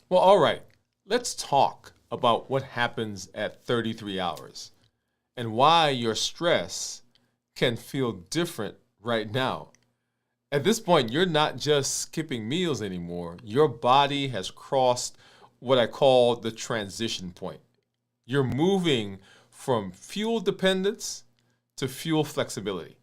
Well, all right. Let's talk about what happens at 33 hours and why your stress can feel different right now. At this point, you're not just skipping meals anymore. Your body has crossed what I call the transition point. You're moving from fuel dependence to fuel flexibility.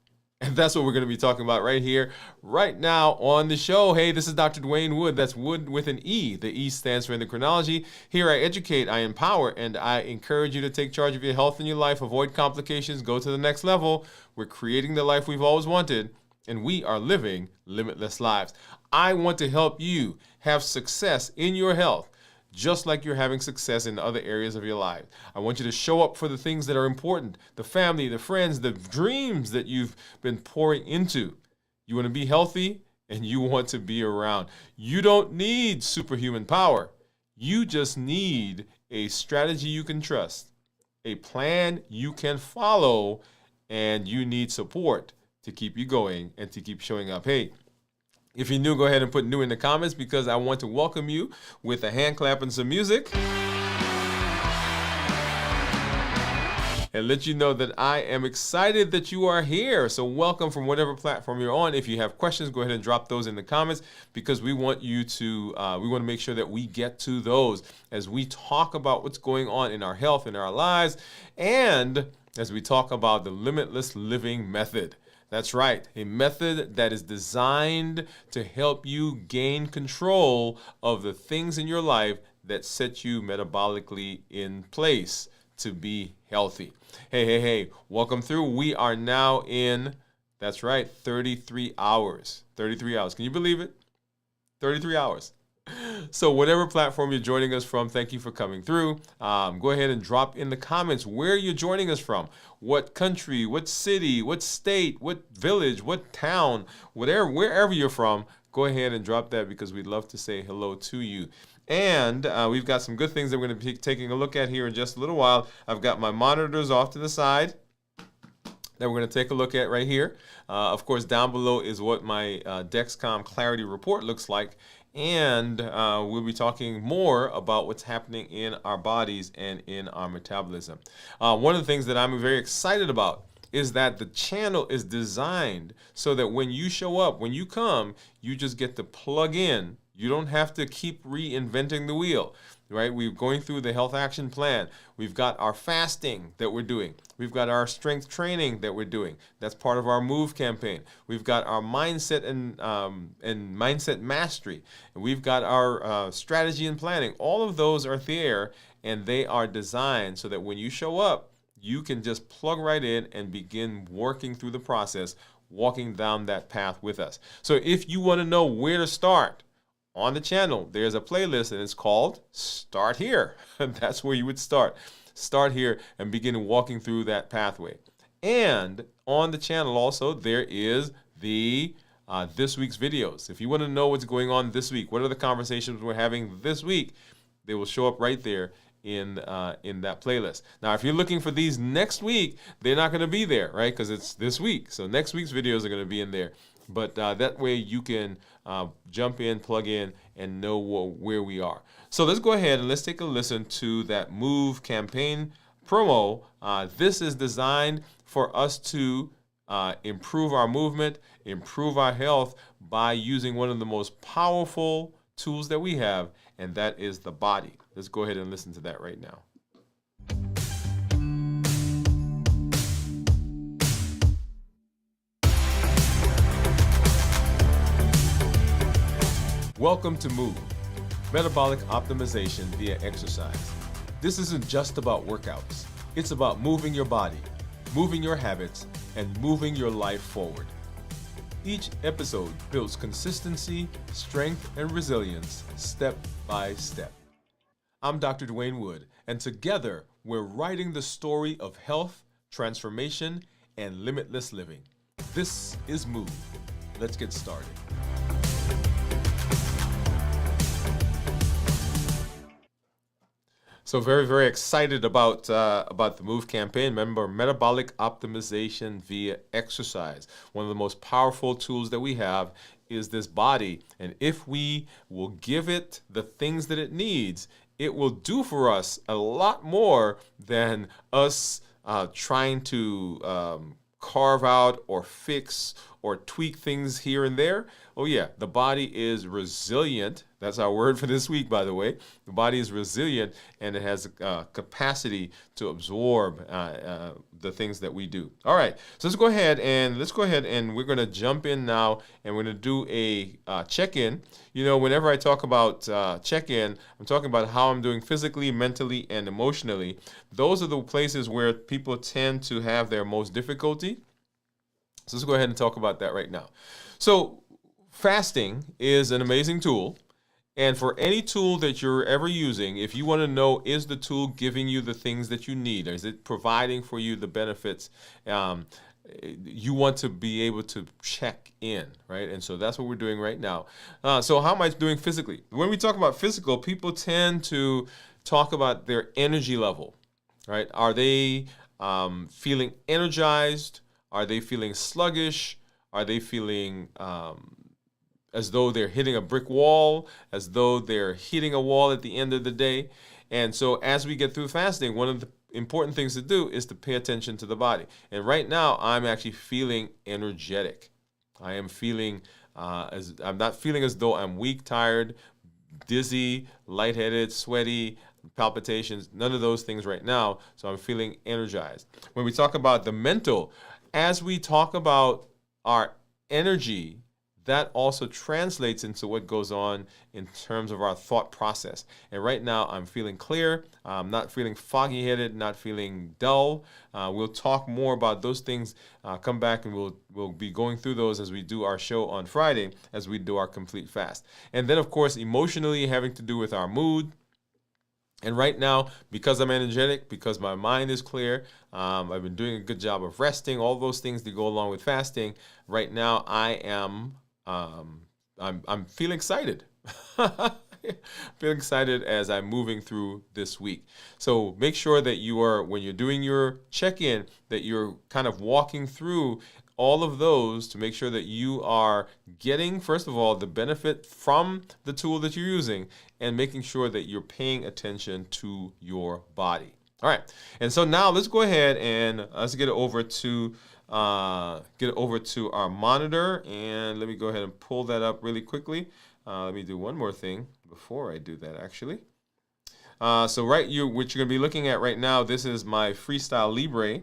And that's what we're going to be talking about right here, right now on the show. Hey, this is Dr. Dwain Woode. That's Wood with an E. The E stands for endocrinology. Here I educate, I empower, and I encourage you to take charge of your health and your life, avoid complications, go to the next level. We're creating the life we've always wanted, and we are living limitless lives. I want to help you have success in your health, just like you're having success in other areas of your life. I want you to show up for the things that are important, the family, the friends, the dreams that you've been pouring into. You want to be healthy and you want to be around. You don't need superhuman power. You just need a strategy you can trust, a plan you can follow, and you need support to keep you going and to keep showing up. Hey, if you're new, go ahead and put new in the comments because I want to welcome you with a hand clap and some music. And let you know that I am excited that you are here. So welcome from whatever platform you're on. If you have questions, go ahead and drop those in the comments because we want to make sure that we get to those as we talk about what's going on in our health, in our lives, and as we talk about the limitless living method. That's right, a method that is designed to help you gain control of the things in your life that set you metabolically in place to be healthy. Hey, welcome through. We are now in, that's right, 33 hours. 33 hours. Can you believe it? 33 hours. So whatever platform you're joining us from, thank you for coming through. Go ahead and drop in the comments where you're joining us from. What country, what city, what state, what village, what town, wherever you're from, go ahead and drop that because we'd love to say hello to you. And we've got some good things that we're going to be taking a look at here in just a little while. I've got my monitors off to the side that we're going to take a look at right here. Of course, down below is what my Dexcom Clarity report looks like. And we'll be talking more about what's happening in our bodies and in our metabolism. One of the things that I'm very excited about is that the channel is designed so that when you show up, when you come, you just get to plug in. You don't have to keep reinventing the wheel, right? We're going through the health action plan. We've got our fasting that we're doing. We've got our strength training that we're doing. That's part of our MOVE campaign. We've got our mindset and mindset mastery. And we've got our strategy and planning. All of those are there, and they are designed so that when you show up, you can just plug right in and begin working through the process, walking down that path with us. So if you want to know where to start, on the channel, there's a playlist and it's called Start Here. That's where you would start. Start here and begin walking through that pathway. And on the channel also, there is the this week's videos. If you want to know what's going on this week, what are the conversations we're having this week, they will show up right there in that playlist. Now, if you're looking for these next week, they're not going to be there, right? Because it's this week. So next week's videos are going to be in there. But that way you can jump in, plug in, and know where we are. So let's go ahead and let's take a listen to that MOVE campaign promo. This is designed for us to improve our movement, improve our health by using one of the most powerful tools that we have, and that is the body. Let's go ahead and listen to that right now. Welcome to MOVE, Metabolic Optimization via Exercise. This isn't just about workouts. It's about moving your body, moving your habits, and moving your life forward. Each episode builds consistency, strength, and resilience step by step. I'm Dr. Dwain Woode, and together we're writing the story of health, transformation, and limitless living. This is MOVE. Let's get started. So very, very excited about the MOVE campaign. Remember, metabolic optimization via exercise. One of the most powerful tools that we have is this body. And if we will give it the things that it needs, it will do for us a lot more than us trying to carve out or fix or tweak things here and there. Oh yeah, the body is resilient. That's our word for this week, by the way. The body is resilient, and it has a capacity to absorb the things that we do. All right, so let's go ahead and we're going to jump in now, and we're going to do a check-in. You know, whenever I talk about check-in, I'm talking about how I'm doing physically, mentally, and emotionally. Those are the places where people tend to have their most difficulty. So let's go ahead and talk about that right now. So fasting is an amazing tool. And for any tool that you're ever using, if you want to know, is the tool giving you the things that you need? Or is it providing for you the benefits? You want to be able to check in, right? And so that's what we're doing right now. So how am I doing physically? When we talk about physical, people tend to talk about their energy level, right? Are they feeling energized? Are they feeling sluggish? Are they feeling as though they're hitting a brick wall, as though they're hitting a wall at the end of the day? And so as we get through fasting, one of the important things to do is to pay attention to the body. And right now, I'm actually feeling energetic. I am feeling, I'm not feeling as though I'm weak, tired, dizzy, lightheaded, sweaty, palpitations, none of those things right now. So I'm feeling energized. When we talk about the mental, as we talk about our energy, that also translates into what goes on in terms of our thought process. And right now, I'm feeling clear. I'm not feeling foggy-headed, not feeling dull. We'll talk more about those things. Come back and we'll be going through those as we do our show on Friday, as we do our complete fast. And then, of course, emotionally, having to do with our mood. And right now, because I'm energetic, because my mind is clear, I've been doing a good job of resting, all those things that go along with fasting. Right now, I am I'm feeling excited. Feeling excited as I'm moving through this week. So make sure that you are, when you're doing your check-in, that you're kind of walking through all of those to make sure that you are getting, first of all, the benefit from the tool that you're using, and making sure that you're paying attention to your body. All right, and so now let's go ahead and let's get it over to our monitor, and let me go ahead and pull that up really quickly. Let me do one more thing before I do that, actually. So what you're going to be looking at right now, this is my Freestyle Libre.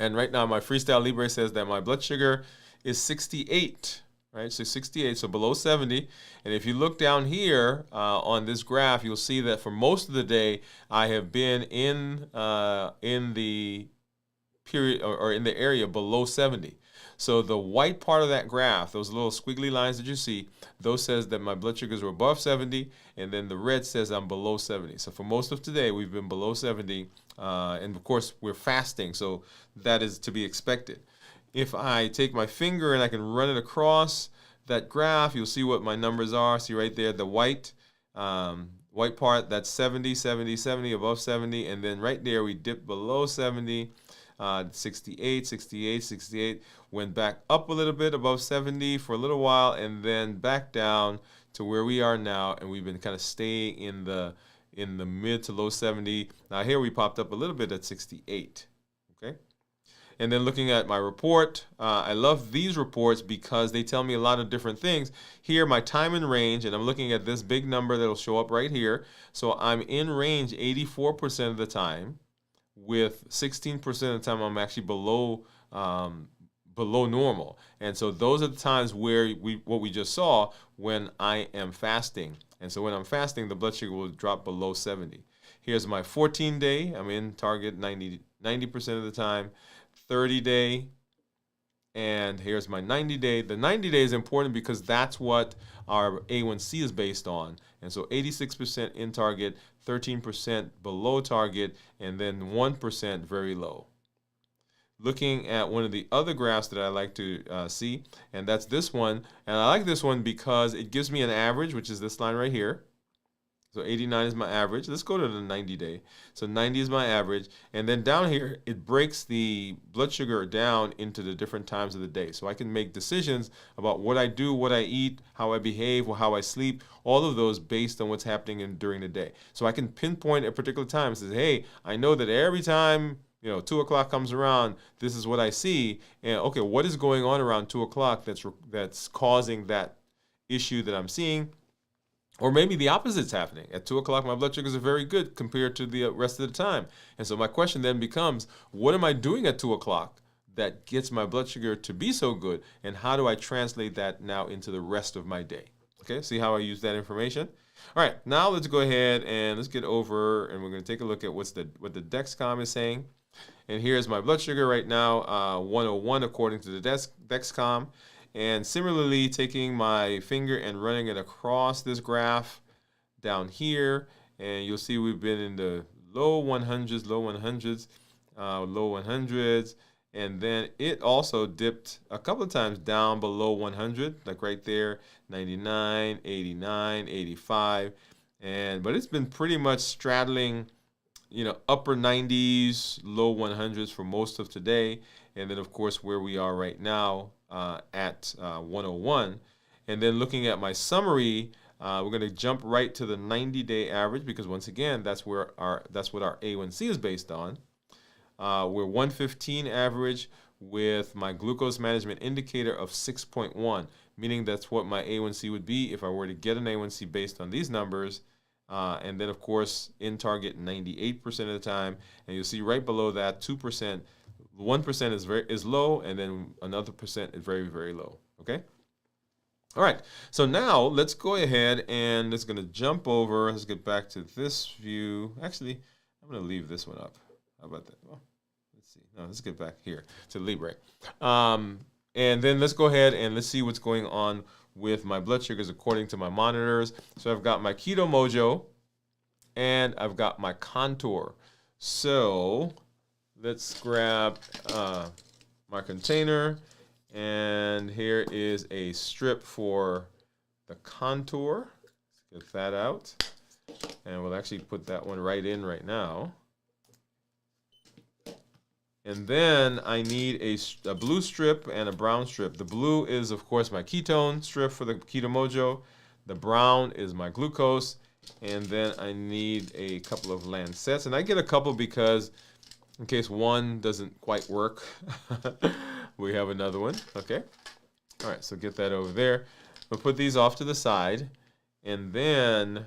And right now, my Freestyle Libre says that my blood sugar is 68, right? So 68, so below 70. And if you look down here on this graph, you'll see that for most of the day, I have been in the period or in the area below 70. So the white part of that graph, those little squiggly lines that you see, those says that my blood sugars were above 70, and then the red says I'm below 70. So for most of today, we've been below 70, and of course, we're fasting, so that is to be expected. If I take my finger and I can run it across that graph, you'll see what my numbers are. See right there, the white part, that's 70, 70, 70, above 70, and then right there, we dip below 70, 68, 68, 68, went back up a little bit above 70 for a little while, and then back down to where we are now, and we've been kind of staying in the mid to low 70. Now here we popped up a little bit at 68, okay? And then looking at my report, I love these reports because they tell me a lot of different things. Here, my time in range, and I'm looking at this big number that'll show up right here. So I'm in range 84% of the time, with 16% of the time I'm actually below normal. And so those are the times where what we just saw when I am fasting. And so when I'm fasting, the blood sugar will drop below 70. Here's my 14-day. I'm in target 90% of the time. 30-day. And here's my 90-day. The 90-day is important because that's what our A1C is based on. And so 86% in target, 13% below target, and then 1% very low. Looking at one of the other graphs that I like to see, and that's this one. And I like this one because it gives me an average, which is this line right here. So 89 is my average. Let's go to the 90 day. So 90 is my average. And then down here, it breaks the blood sugar down into the different times of the day. So I can make decisions about what I do, what I eat, how I behave, how I sleep, all of those based on what's happening during the day. So I can pinpoint a particular time and say, hey, I know that every time 2 o'clock comes around, this is what I see. And okay, what is going on around 2 o'clock that's causing that issue that I'm seeing? Or maybe the opposite's happening. At 2 o'clock, my blood sugars are very good compared to the rest of the time. And so my question then becomes, what am I doing at 2 o'clock that gets my blood sugar to be so good? And how do I translate that now into the rest of my day? Okay, see how I use that information? All right, now let's go ahead and let's get over, and we're going to take a look at what the Dexcom is saying. And here's my blood sugar right now, 101 according to the Dexcom. And similarly, taking my finger and running it across this graph down here, and you'll see we've been in the low 100s, and then it also dipped a couple of times down below 100, like right there, 99, 89, 85, but it's been pretty much straddling, upper 90s, low 100s for most of today, and then of course where we are right now. At 101. And then looking at my summary, we're going to jump right to the 90-day average because once again, that's what our A1C is based on. We're 115 average with my glucose management indicator of 6.1, meaning that's what my A1C would be if I were to get an A1C based on these numbers. And then of course in target 98% of the time, and you'll see right below that 2%. 1% is low, and then another percent is very, very low. Okay. All right. So now let's go ahead and let's going to jump over. Let's get back to this view. Actually, I'm going to leave this one up. How about that? Well, let's see. No, let's get back here to Libre. And then let's go ahead and let's see what's going on with my blood sugars according to my monitors. So I've got my Keto Mojo, and I've got my Contour. So let's grab my container, and here is a strip for the Contour. Let's get that out, and we'll actually put that one right in right now. And then I need a blue strip and a brown strip. The blue is, of course, my ketone strip for the Keto Mojo. The brown is my glucose, and then I need a couple of lancets, and I get a couple because in case one doesn't quite work, we have another one. Okay. All right, so get that over there. We'll put these off to the side, and then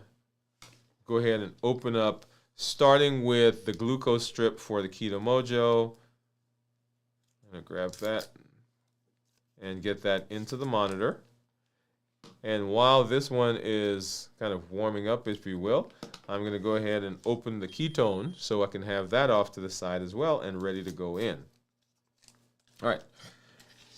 go ahead and open up, starting with the glucose strip for the Keto Mojo. I'm going to grab that and get that into the monitor. And while this one is kind of warming up, if you will, I'm going to go ahead and open the ketone so I can have that off to the side as well and ready to go in. All right.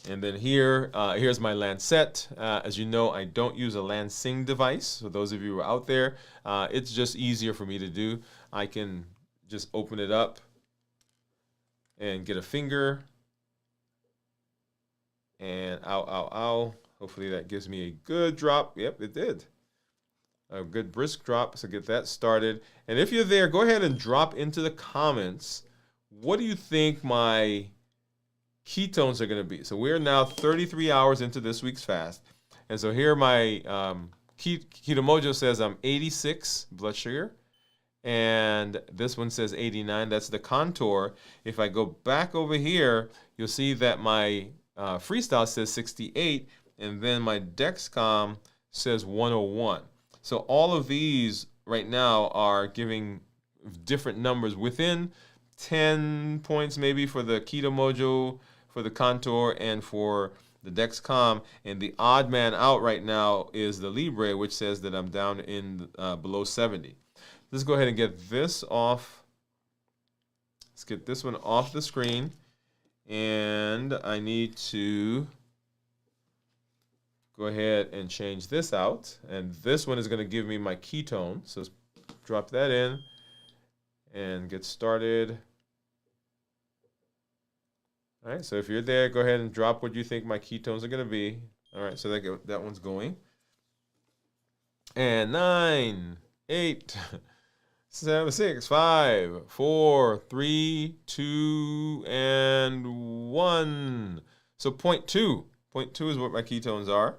And then here's my Lancet. As you know, I don't use a Lansing device. So those of you who are out there, it's just easier for me to do. I can just open it up and get a finger. And ow. Hopefully that gives me a good drop. Yep, it did. A good brisk drop, so get that started. And if you're there, go ahead and drop into the comments, what do you think my ketones are going to be? So we're now 33 hours into this week's fast. And so here my Keto Mojo says I'm 86 blood sugar. And this one says 89. That's the Contour. If I go back over here, you'll see that my Freestyle says 68. And then my Dexcom says 101. So all of these right now are giving different numbers within 10 points maybe for the Keto Mojo, for the Contour, and for the Dexcom. And the odd man out right now is the Libre, which says that I'm down in below 70. Let's go ahead and get this off. Let's get this one off the screen. And I need to go ahead and change this out. And this one is going to give me my ketone. So let's drop that in and get started. All right, so if you're there, go ahead and drop what you think my ketones are going to be. All right, so that one's going. And 9, 8, 7, 6, 5, 4, 3, 2, and 1. So point 2. Point 2 is what my ketones are.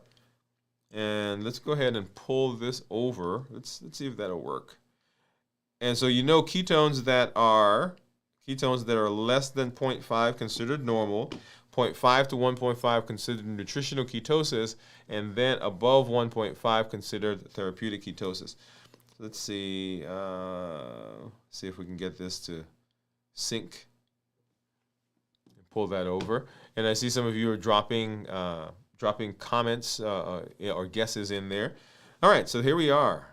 And let's go ahead and pull this over. Let's see if that'll work. And so ketones that are less than 0.5 considered normal, 0.5 to 1.5 considered nutritional ketosis, and then above 1.5 considered therapeutic ketosis. Let's see if we can get this to sync. Pull that over. And I see some of you are dropping comments or guesses in there. All right, so here we are.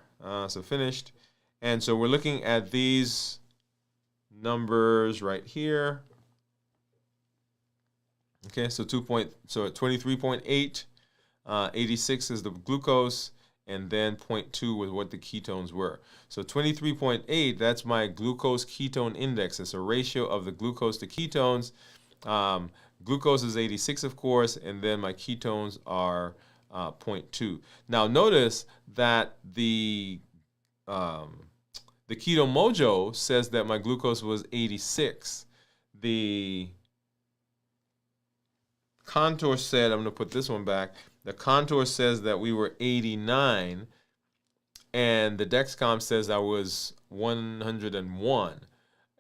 So finished. And so we're looking at these numbers right here. Okay, so at 23.8, 86 is the glucose, and then 0.2 was what the ketones were. So 23.8, that's my glucose ketone index. It's a ratio of the glucose to ketones. Glucose is 86, of course, and then my ketones are 0.2. Now notice that the Keto Mojo says that my glucose was 86. The Contour said, I'm going to put this one back. The Contour says that we were 89, and the Dexcom says I was 101,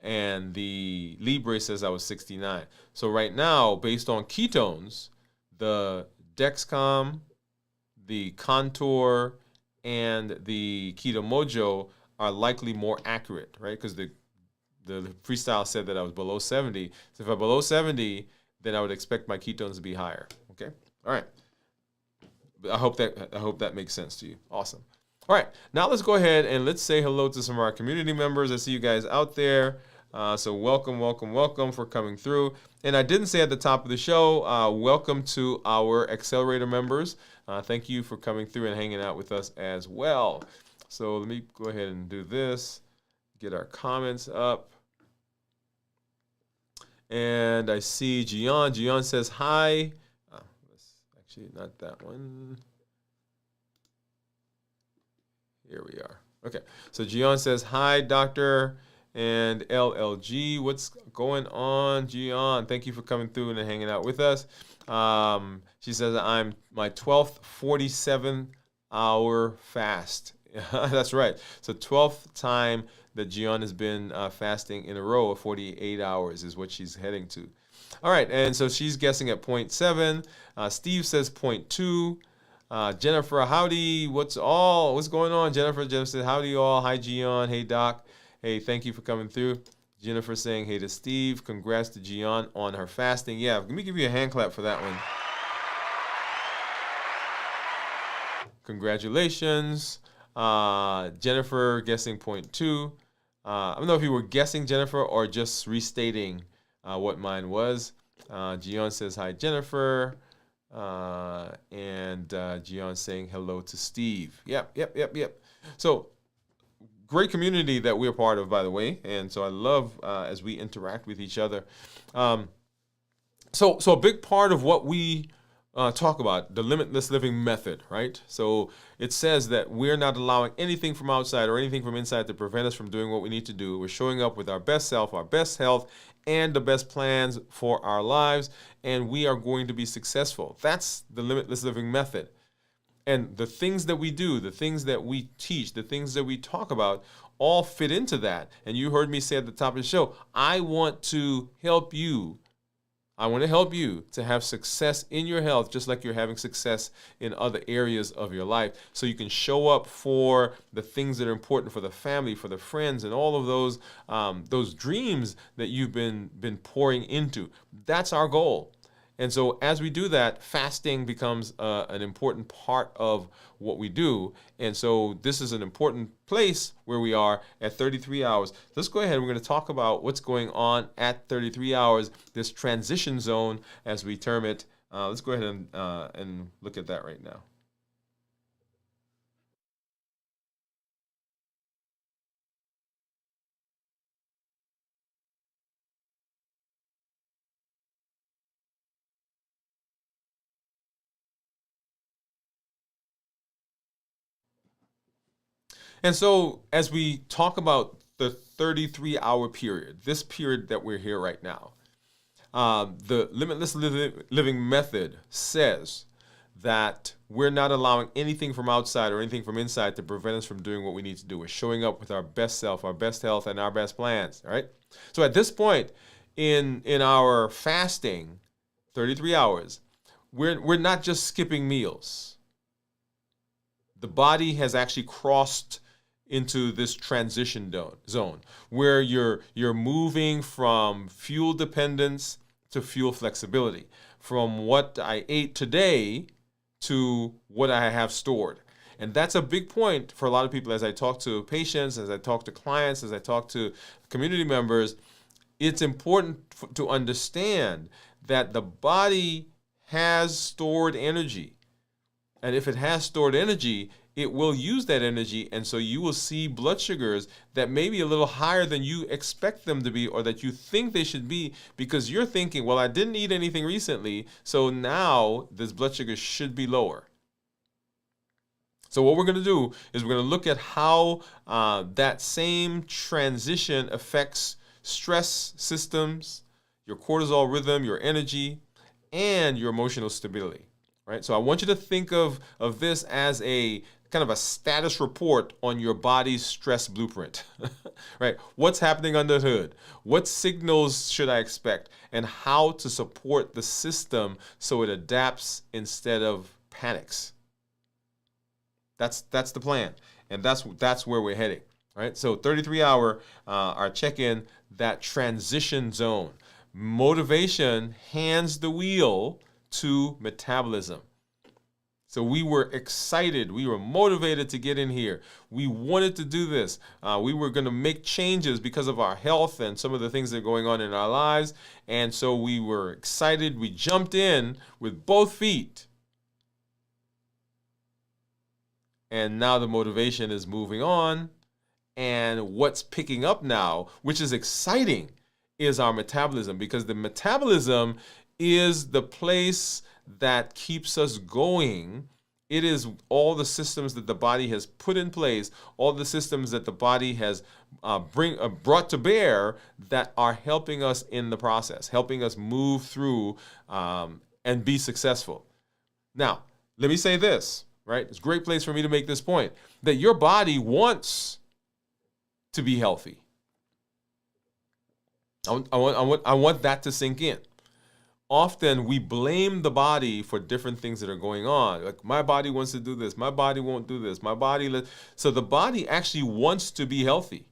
and the Libre says I was 69. So right now, based on ketones, the Dexcom, the Contour, and the Keto Mojo are likely more accurate, right? Because the freestyle said that I was below 70. So if I'm below 70, then I would expect my ketones to be higher. Okay? All right. I hope that makes sense to you. Awesome. All right. Now let's go ahead and let's say hello to some of our community members. I see you guys out there. So welcome for coming through. And I didn't say at the top of the show, welcome to our Accelerator members. Thank you for coming through and hanging out with us as well. So let me go ahead and do this, get our comments up. And I see Gian. Gian says hi. Actually, not that one. Here we are. Okay, so Gian says hi, doctor. And LLG, what's going on, Gian? Thank you for coming through and hanging out with us. She says I'm my 12th 47-hour fast. That's right. So 12th time that Gian has been fasting in a row of 48 hours is what she's heading to. All right, and so she's guessing at 0.7. Steve says 0.2. Jennifer, howdy. What's going on, Jennifer? Jennifer says, howdy all. Hi, Gian. Hey, Doc. Hey, thank you for coming through. Jennifer saying hey to Steve. Congrats to Gian on her fasting. Yeah, let me give you a hand clap for that one. Congratulations. Jennifer guessing 0.2. I don't know if you were guessing, Jennifer, or just restating what mine was. Gian says hi, Jennifer. And Gian saying hello to Steve. Yep. So, great community that we're part of, by the way. And so I love as we interact with each other. So a big part of what we talk about, the limitless living method, right? So it says that we're not allowing anything from outside or anything from inside to prevent us from doing what we need to do. We're showing up with our best self, our best health, and the best plans for our lives, and we are going to be successful. That's the limitless living method. And the things that we do, the things that we teach, the things that we talk about all fit into that. And you heard me say at the top of the show, I want to help you. I want to help you to have success in your health, just like you're having success in other areas of your life. So you can show up for the things that are important for the family, for the friends, and all of those dreams that you've been pouring into. That's our goal. And so as we do that, fasting becomes an important part of what we do. And so this is an important place where we are at 33 hours. Let's go ahead. We're going to talk about what's going on at 33 hours, this transition zone, as we term it. Let's go ahead and look at that right now. And so as we talk about the 33-hour period, this period that we're here right now, the limitless living method says that we're not allowing anything from outside or anything from inside to prevent us from doing what we need to do. We're showing up with our best self, our best health, and our best plans, right? So at this point in our fasting, 33 hours, we're not just skipping meals. The body has actually crossed into this transition zone where you're moving from fuel dependence to fuel flexibility, from what I ate today to what I have stored. And that's a big point for a lot of people. As I talk to patients, as I talk to clients, as I talk to community members, it's important to understand that the body has stored energy. And if it has stored energy, it will use that energy, and so you will see blood sugars that may be a little higher than you expect them to be or that you think they should be, because you're thinking, well, I didn't eat anything recently, so now this blood sugar should be lower. So what we're going to do is we're going to look at how that same transition affects stress systems, your cortisol rhythm, your energy, and your emotional stability. Right? So I want you to think of this as a kind of a status report on your body's stress blueprint, right? What's happening under the hood? What signals should I expect? And how to support the system so it adapts instead of panics. That's the plan. And that's where we're heading, right? So 33-hour, our check-in, that transition zone. Motivation hands the wheel to metabolism. So we were excited. We were motivated to get in here. We wanted to do this. We were going to make changes because of our health and some of the things that are going on in our lives. And so we were excited. We jumped in with both feet. And now the motivation is moving on. And what's picking up now, which is exciting, is our metabolism, because the metabolism is the place that keeps us going. It is all the systems that the body has put in place, all the systems that the body has brought to bear that are helping us in the process, helping us move through and be successful. Now, let me say this, right? It's a great place for me to make this point, that your body wants to be healthy. I want that to sink in. Often we blame the body for different things that are going on. Like, my body wants to do this, my body won't do this, my body. So the body actually wants to be healthy.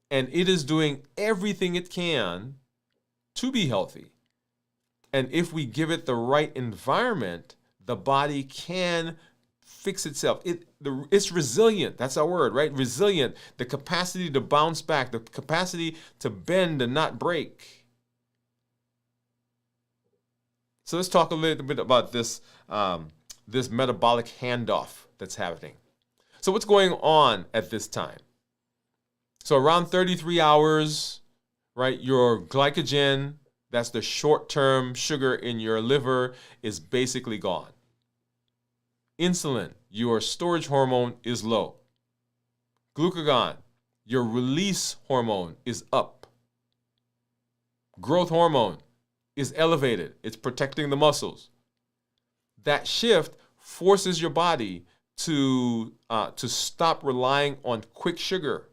And it is doing everything it can to be healthy. And if we give it the right environment, the body can fix itself. It's resilient. That's our word, right? Resilient. The capacity to bounce back, the capacity to bend and not break. So let's talk a little bit about this metabolic handoff that's happening. So what's going on at this time? So around 33 hours, right, your glycogen, that's the short-term sugar in your liver, is basically gone. Insulin, your storage hormone, is low. Glucagon, your release hormone, is up. Growth hormone is elevated. It's protecting the muscles. That shift forces your body to stop relying on quick sugar,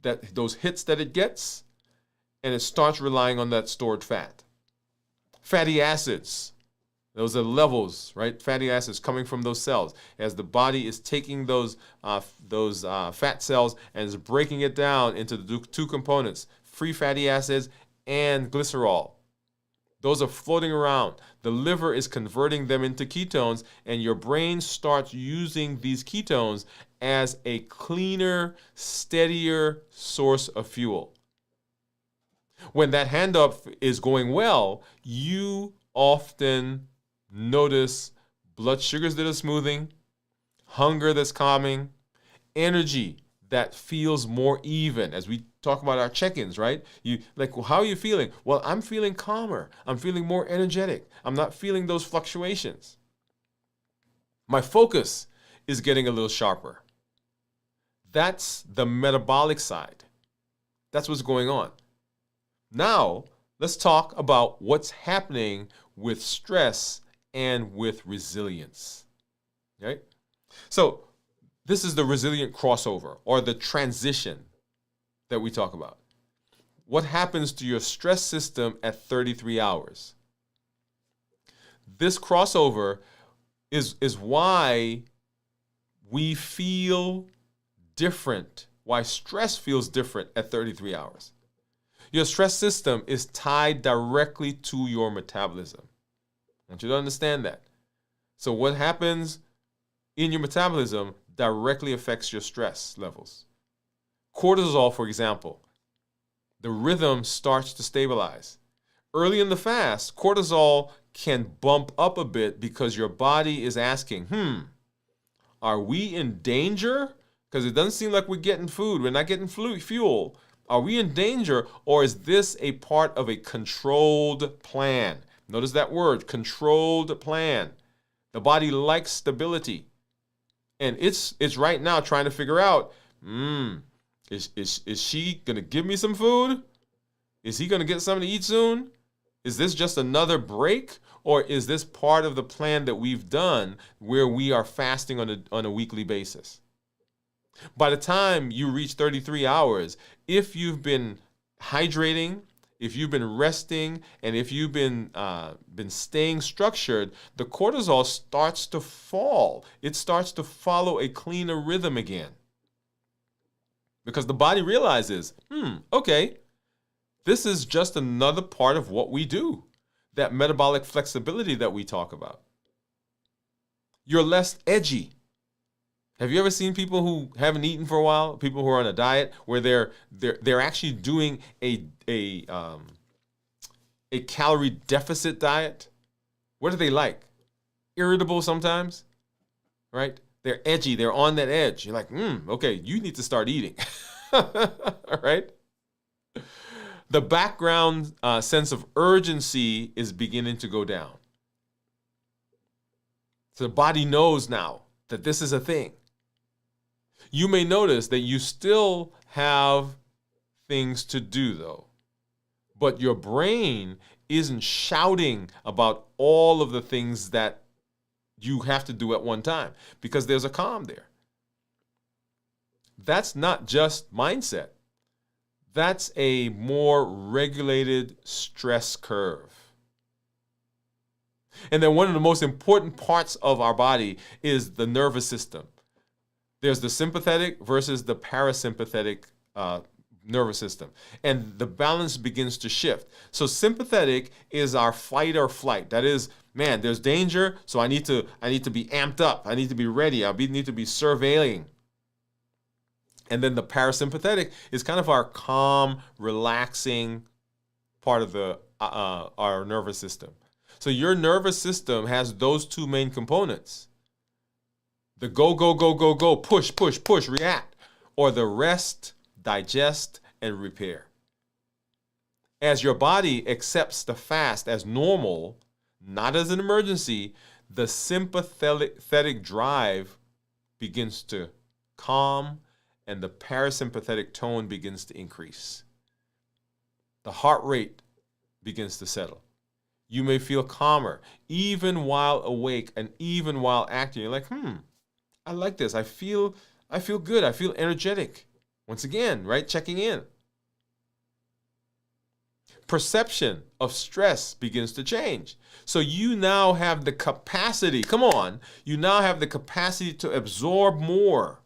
those hits that it gets, and it starts relying on that stored fat. Fatty acids, those are levels, right? Fatty acids coming from those cells. As the body is taking those fat cells and is breaking it down into the two components, free fatty acids and glycerol. Those are floating around. The liver is converting them into ketones, and your brain starts using these ketones as a cleaner, steadier source of fuel. When that handoff is going well, you often notice blood sugars that are smoothing, hunger that's calming, energy that feels more even. As we talk about our check-ins, right? How are you feeling? Well, I'm feeling calmer. I'm feeling more energetic. I'm not feeling those fluctuations. My focus is getting a little sharper. That's the metabolic side. That's what's going on. Now, let's talk about what's happening with stress and with resilience. Right? So, this is the resilient crossover or the transition that we talk about. What happens to your stress system at 33 hours? This crossover is why we feel different, why stress feels different at 33 hours. Your stress system is tied directly to your metabolism. I want you to understand that. So what happens in your metabolism directly affects your stress levels. Cortisol, for example, the rhythm starts to stabilize. Early in the fast, cortisol can bump up a bit because your body is asking, are we in danger? Because it doesn't seem like we're getting food. We're not getting fuel. Are we in danger, or is this a part of a controlled plan? Notice that word, controlled plan. The body likes stability. And it's right now trying to figure out, is she going to give me some food? Is he going to get something to eat soon? Is this just another break? Or is this part of the plan that we've done where we are fasting on a weekly basis? By the time you reach 33 hours, if you've been hydrating, if you've been resting, and if you've been staying structured, the cortisol starts to fall. It starts to follow a cleaner rhythm again. Because the body realizes, okay, this is just another part of what we do. That metabolic flexibility that we talk about. You're less edgy. Have you ever seen people who haven't eaten for a while? People who are on a diet where they're actually doing a calorie deficit diet? What are they like? Irritable sometimes, right? They're edgy. They're on that edge. You're like, okay, you need to start eating. All right? The background sense of urgency is beginning to go down. So the body knows now that this is a thing. You may notice that you still have things to do, though. But your brain isn't shouting about all of the things that you have to do at one time because there's a calm there. That's not just mindset. That's a more regulated stress curve. And then one of the most important parts of our body is the nervous system. There's the sympathetic versus the parasympathetic nervous system. And the balance begins to shift. So sympathetic is our fight or flight. That is, man, there's danger, so I need to be amped up. I need to be ready. Need to be surveilling. And then the parasympathetic is kind of our calm, relaxing part of our nervous system. So your nervous system has those two main components. The go, go, go, go, go, push, push, push, react. Or the rest, digest, and repair. As your body accepts the fast as normal, not as an emergency, the sympathetic drive begins to calm and the parasympathetic tone begins to increase. The heart rate begins to settle. You may feel calmer even while awake and even while acting. You're like, I like this. I feel good. I feel energetic. Once again, right? Checking in. Perception of stress begins to change. So you now have the capacity, you now have the capacity to absorb more.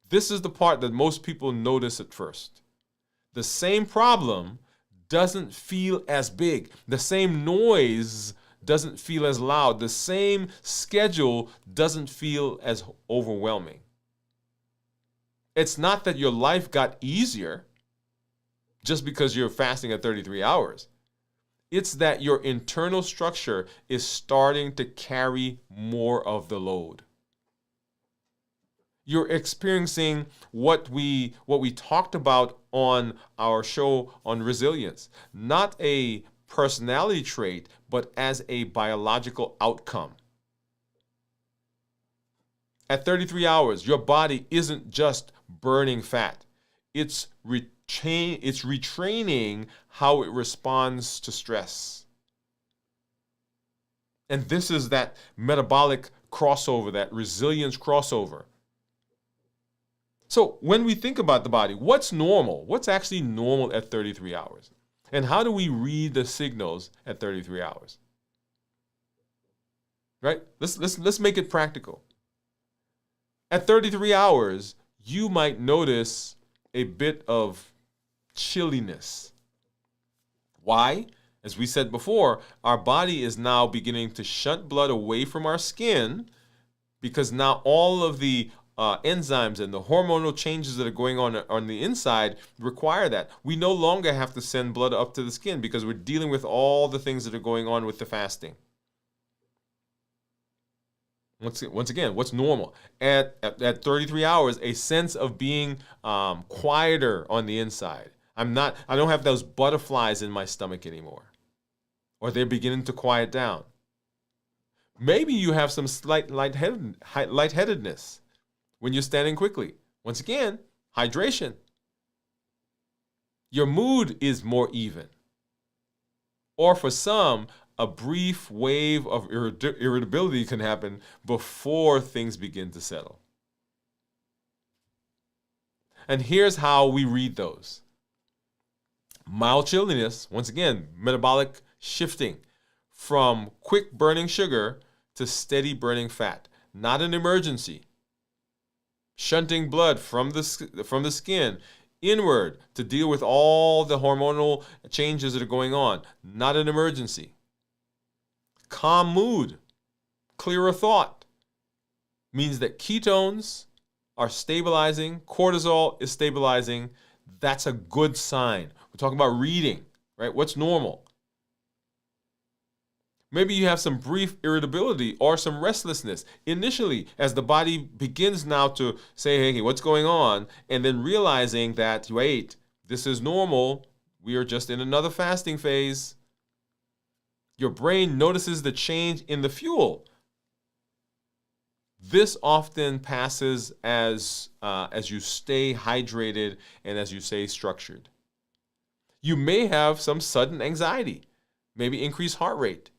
This is the part that most people notice at first. The same problem doesn't feel as big. The same noise doesn't feel as loud. The same schedule doesn't feel as overwhelming. It's not that your life got easier just because you're fasting at 33 hours. It's that your internal structure is starting to carry more of the load. You're experiencing what we talked about on our show on resilience, not a personality trait, but as a biological outcome. At 33 hours, your body isn't just burning fat. It's retraining how it responds to stress. And this is that metabolic crossover, that resilience crossover. So when we think about the body, what's normal? What's actually normal at 33 hours? And how do we read the signals at 33 hours? Right? Let's make it practical. At 33 hours, you might notice a bit of chilliness. Why? As we said before, our body is now beginning to shunt blood away from our skin because now all of the enzymes and the hormonal changes that are going on the inside require that. We no longer have to send blood up to the skin because we're dealing with all the things that are going on with the fasting. Once again, what's normal? At 33 hours, a sense of being quieter on the inside. I don't have those butterflies in my stomach anymore. Or they're beginning to quiet down. Maybe you have some slight lightheadedness when you're standing quickly. Once again, hydration. Your mood is more even. Or for some, a brief wave of irritability can happen before things begin to settle. And here's how we read those. Mild chilliness, once again, metabolic shifting from quick burning sugar to steady burning fat. Not an emergency. Shunting blood from the skin inward to deal with all the hormonal changes that are going on. Not an emergency. Calm mood, clearer thought, means that ketones are stabilizing, cortisol is stabilizing. That's a good sign. We're talking about reading, right? What's normal? Maybe you have some brief irritability or some restlessness initially as the body begins now to say, hey, what's going on? And then realizing that, wait, this is normal. We are just in another fasting phase. Your brain notices the change in the fuel. This often passes as you stay hydrated and as you stay structured. You may have some sudden anxiety, maybe increased heart rate,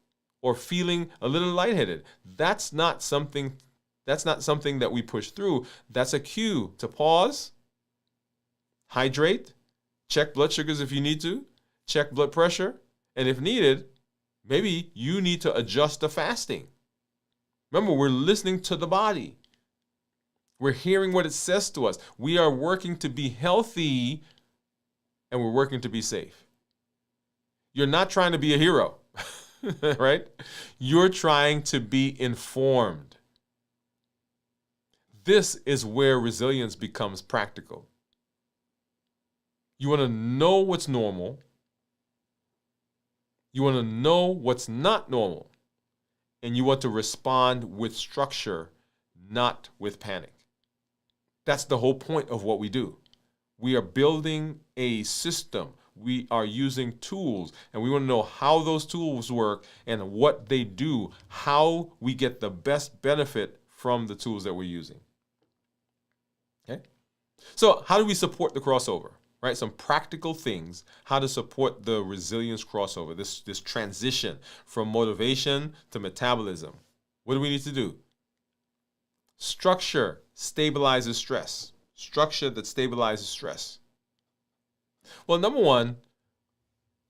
or feeling a little lightheaded. That's not something that we push through. That's a cue to pause, hydrate, check blood sugars if you need to, check blood pressure, and if needed, maybe you need to adjust the fasting. Remember, we're listening to the body. We're hearing what it says to us. We are working to be healthy and we're working to be safe. You're not trying to be a hero. Right? You're trying to be informed. This is where resilience becomes practical. You want to know what's normal. You want to know what's not normal. And you want to respond with structure, not with panic. That's the whole point of what we do. We are building a system. We are using tools, and we want to know how those tools work and what they do, how we get the best benefit from the tools that we're using. Okay? So how do we support the crossover? Right? Some practical things, how to support the resilience crossover, this transition from motivation to metabolism. What do we need to do? Structure stabilizes stress. Structure that stabilizes stress. Well, number one,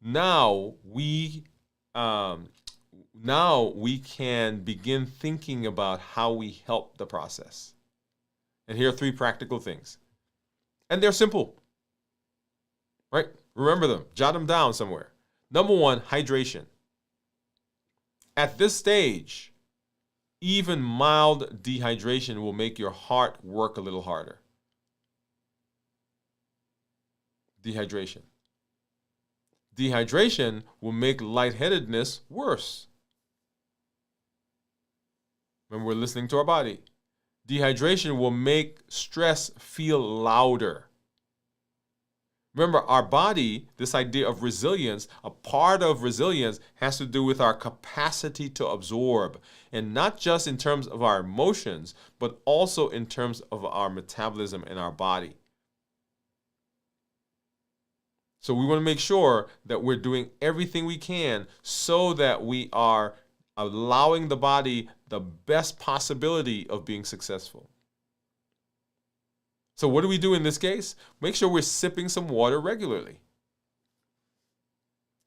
now we can begin thinking about how we help the process. And here are 3 practical things. And they're simple. Right? Remember them. Jot them down somewhere. Number 1, hydration. At this stage, even mild dehydration will make your heart work a little harder. Dehydration. Dehydration will make lightheadedness worse. Remember, we're listening to our body. Dehydration will make stress feel louder. Remember, our body, this idea of resilience, a part of resilience has to do with our capacity to absorb, and not just in terms of our emotions, but also in terms of our metabolism and our body. So we want to make sure that we're doing everything we can so that we are allowing the body the best possibility of being successful. So what do we do in this case? Make sure we're sipping some water regularly.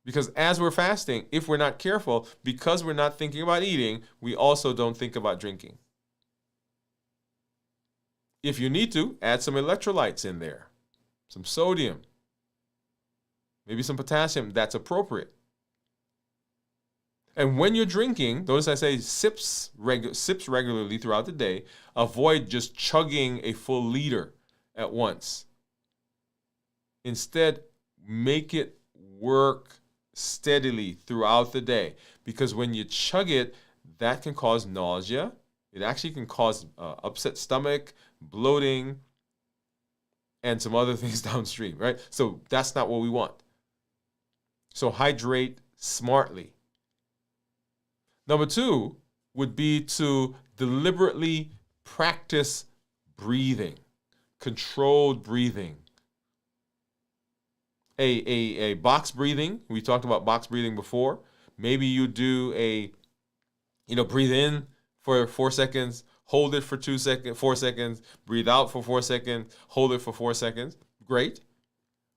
Because as we're fasting, if we're not careful, because we're not thinking about eating, we also don't think about drinking. If you need to, add some electrolytes in there, some sodium, maybe some potassium. That's appropriate. And when you're drinking, notice I say sips regularly throughout the day. Avoid just chugging a full liter at once. Instead, make it work steadily throughout the day, because when you chug it, that can cause nausea. It actually can cause upset stomach, bloating, and some other things downstream, right? So that's not what we want. So hydrate smartly. Number 2 would be to deliberately practice breathing, controlled breathing. A box breathing. We talked about box breathing before. Maybe you do breathe in for 4 seconds, hold it for 4 seconds, breathe out for 4 seconds, hold it for 4 seconds. Great.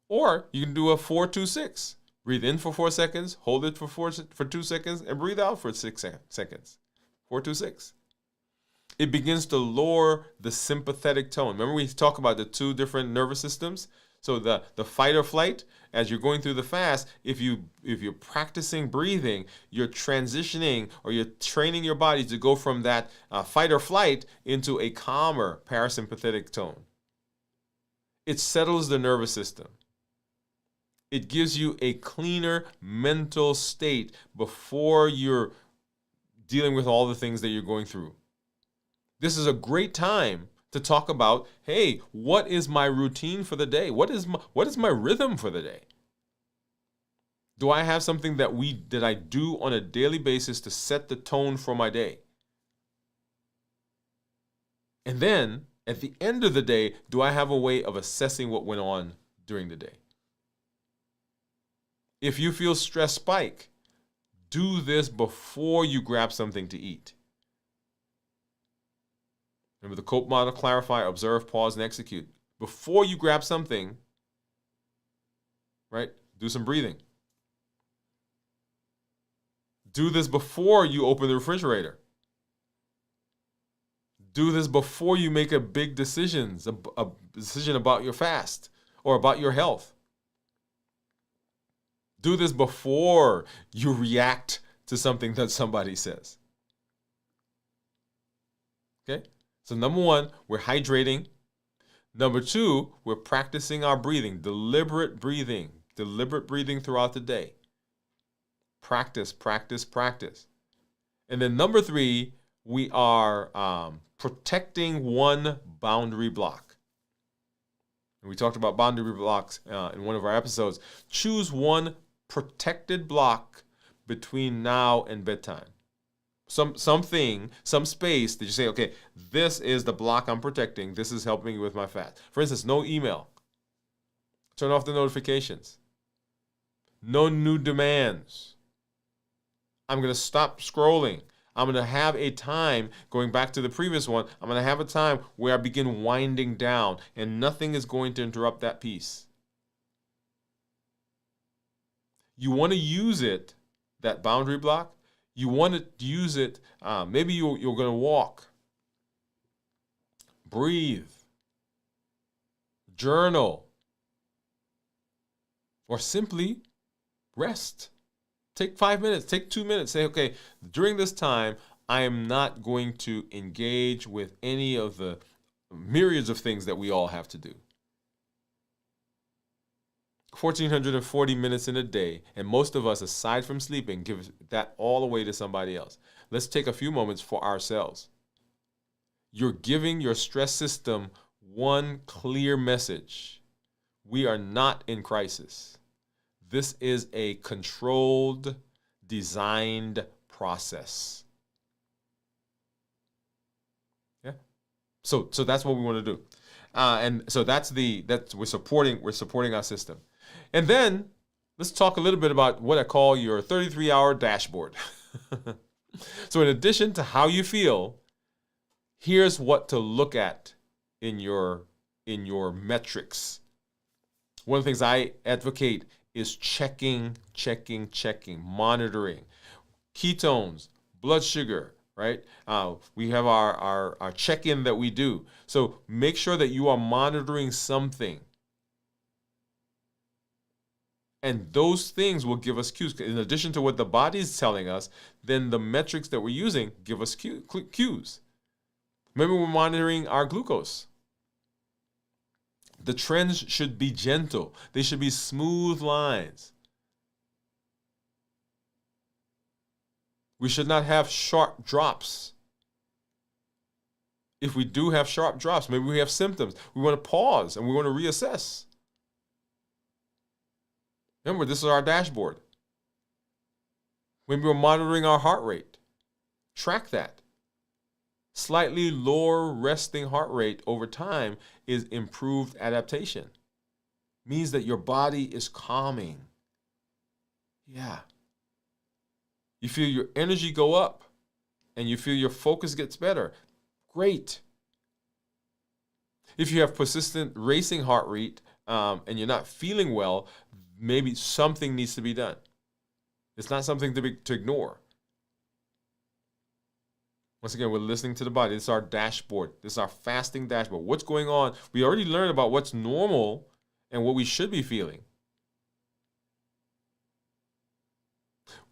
Or you can do a 4-2-6. Breathe in for 4 seconds, hold it for 2 seconds, and breathe out for 6 seconds. 4-2-6. It begins to lower the sympathetic tone. Remember we talk about the 2 different nervous systems? So the fight or flight, as you're going through the fast, if you're practicing breathing, you're transitioning or you're training your body to go from that fight or flight into a calmer parasympathetic tone. It settles the nervous system. It gives you a cleaner mental state before you're dealing with all the things that you're going through. This is a great time to talk about, hey, what is my routine for the day? What is my rhythm for the day? Do I have something that I do on a daily basis to set the tone for my day? And then at the end of the day, do I have a way of assessing what went on during the day? If you feel stress spike, do this before you grab something to eat. Remember the COPE model: clarify, observe, pause, and execute. Before you grab something, right, do some breathing. Do this before you open the refrigerator. Do this before you make a big decision about your fast or about your health. Do this before you react to something that somebody says. Okay? So number 1, we're hydrating. Number 2, we're practicing our breathing, deliberate breathing throughout the day. Practice, practice, practice. And then number 3, we are protecting one boundary block. And we talked about boundary blocks in one of our episodes. Choose one protected block between now and bedtime. Some space that you say, okay, this is the block I'm protecting. This is helping me with my fast. For instance, no email. Turn off the notifications. No new demands. I'm going to stop scrolling. I'm going to have a time, going back to the previous one, I'm going to have a time where I begin winding down, and nothing is going to interrupt that peace. You want to use it, that boundary block. You want to use it, maybe you're going to walk, breathe, journal, or simply rest. Take 5 minutes, take 2 minutes. Say, okay, during this time, I am not going to engage with any of the myriads of things that we all have to do. 1,440 minutes in a day, and most of us, aside from sleeping, give that all away to somebody else. Let's take a few moments for ourselves. You're giving your stress system one clear message. We are not in crisis. This is a controlled, designed process. Yeah. So that's what we want to do. And so we're supporting our system. And then let's talk a little bit about what I call your 33-hour dashboard. So in addition to how you feel, here's what to look at in your metrics. One of the things I advocate is checking, monitoring. Ketones, blood sugar, right? We have our check-in that we do. So make sure that you are monitoring something. And those things will give us cues. In addition to what the body is telling us, then the metrics that we're using give us cues. Maybe we're monitoring our glucose. The trends should be gentle. They should be smooth lines. We should not have sharp drops. If we do have sharp drops, maybe we have symptoms. We want to pause and we want to reassess. Remember, this is our dashboard. When we're monitoring our heart rate, track that. Slightly lower resting heart rate over time is improved adaptation. Means that your body is calming. Yeah. You feel your energy go up and you feel your focus gets better. Great. If you have persistent racing heart rate and you're not feeling well, maybe something needs to be done. It's not something to ignore. Once again, we're listening to the body. This is our dashboard. This is our fasting dashboard. What's going on? We already learned about what's normal and what we should be feeling.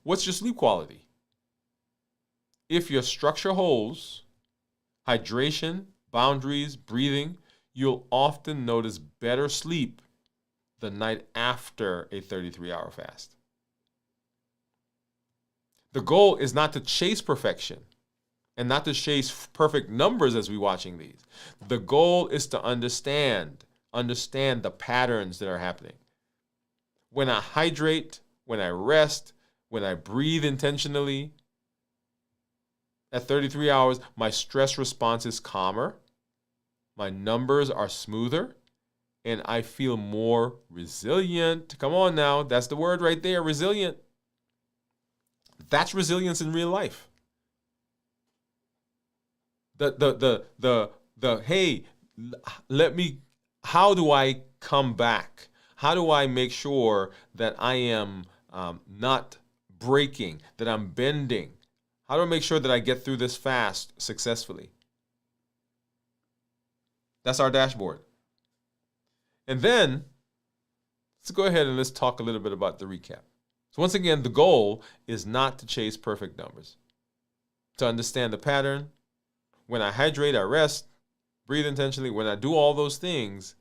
What's your sleep quality? If your structure holds, hydration, boundaries, breathing, you'll often notice better sleep the night after a 33-hour fast. The goal is not to chase perfection and not to chase perfect numbers as we're watching these. The goal is to understand the patterns that are happening. When I hydrate, when I rest, when I breathe intentionally, at 33 hours, my stress response is calmer, my numbers are smoother, and I feel more resilient. Come on now, that's the word right there, resilient. That's resilience in real life. Hey, how do I come back? How do I make sure that I am not breaking, that I'm bending? How do I make sure that I get through this fast successfully? That's our dashboard. And then, let's go ahead and let's talk a little bit about the recap. So once again, the goal is not to chase perfect numbers. To understand the pattern. When I hydrate, I rest, breathe intentionally. When I do all those things,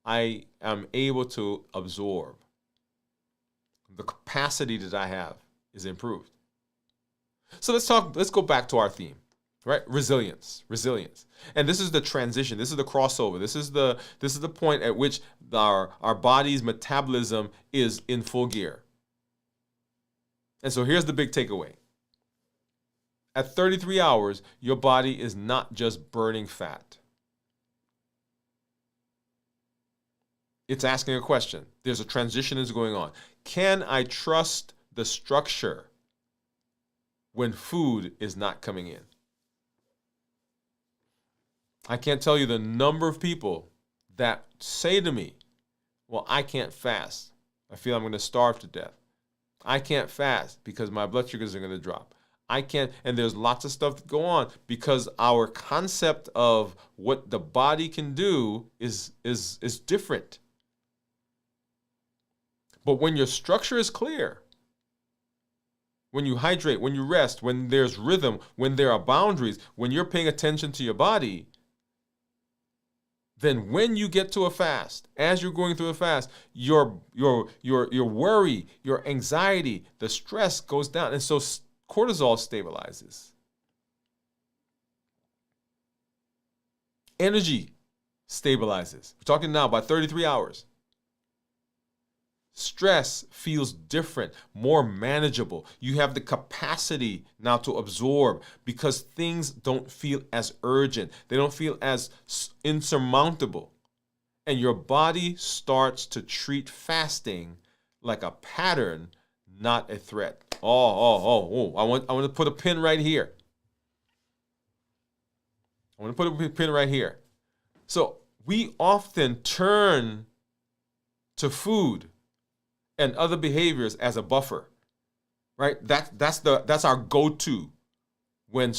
I am able to absorb. The capacity that I have is improved. So let's go back to our theme, right? Resilience. And this is the transition. This is the crossover. This is the point at which our body's metabolism is in full gear. And so here's the big takeaway. At 33 hours, your body is not just burning fat. It's asking a question. There's a transition that's going on. Can I trust the structure when food is not coming in? I can't tell you the number of people that say to me, well, I can't fast. I feel I'm going to starve to death. I can't fast because my blood sugars are going to drop. I can't, and there's lots of stuff to go on because our concept of what the body can do is different. But when your structure is clear, when you hydrate, when you rest, when there's rhythm, when there are boundaries, when you're paying attention to your body, then when you get to a fast, as you're going through a fast, your worry, your anxiety, the stress goes down. And so cortisol stabilizes. Energy stabilizes. We're talking now about 33 hours. Stress feels different, more manageable. You have the capacity now to absorb because things don't feel as urgent. They don't feel as insurmountable. And your body starts to treat fasting like a pattern, not a threat. I want to put a pin right here. I want to put a pin right here. So we often turn to food and other behaviors as a buffer, right? That's our go-to when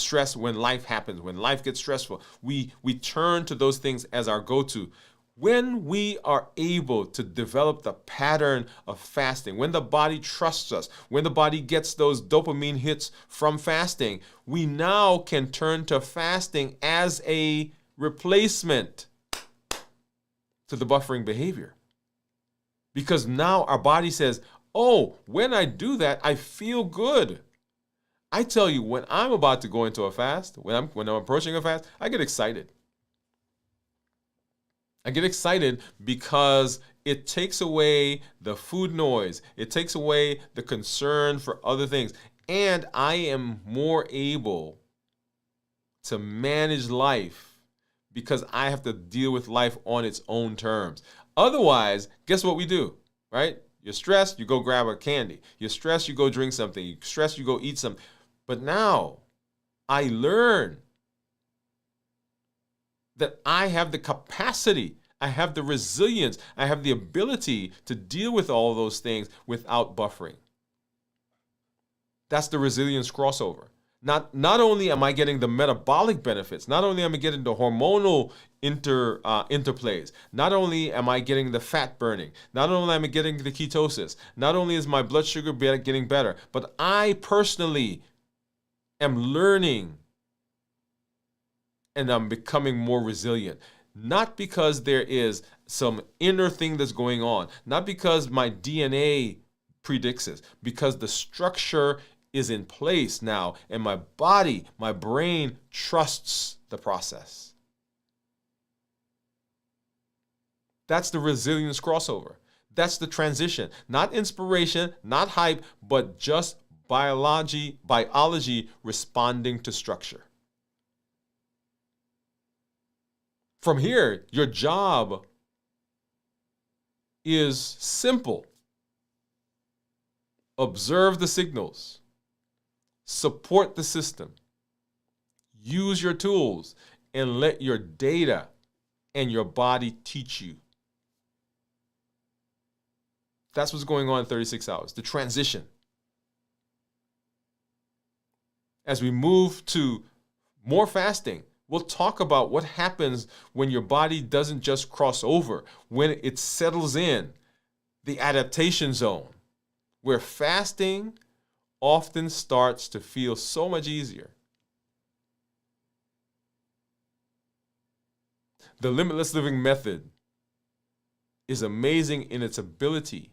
life happens, when life gets stressful. We turn to those things as our go-to. When we are able to develop the pattern of fasting, when the body trusts us, when the body gets those dopamine hits from fasting, we now can turn to fasting as a replacement to the buffering behavior. Because now our body says, oh, when I do that, I feel good. I tell you, when I'm about to go into a fast, when I'm approaching a fast, I get excited. I get excited because it takes away the food noise. It takes away the concern for other things. And I am more able to manage life because I have to deal with life on its own terms. Otherwise, guess what we do, right? You're stressed, you go grab a candy. You're stressed, you go drink something. You're stressed, you go eat something. But now I learn that I have the capacity, I have the resilience, I have the ability to deal with all of those things without buffering. That's the resilience crossover. Not only am I getting the metabolic benefits, not only am I getting the hormonal interplays, not only am I getting the fat burning, not only am I getting the ketosis, not only is my blood sugar getting better, but I personally am learning and I'm becoming more resilient. Not because there is some inner thing that's going on, not because my DNA predicts it, because the structure is in place now, and my body, my brain trusts the process. That's the resilience crossover. That's the transition. Not inspiration, not hype, but just biology responding to structure. From here, your job is simple. Observe the signals. Support the system. Use your tools and let your data and your body teach you. That's what's going on in 36 hours, the transition. As we move to more fasting, we'll talk about what happens when your body doesn't just cross over, when it settles in, the adaptation zone, where fasting often starts to feel so much easier. The Limitless Living Method is amazing in its ability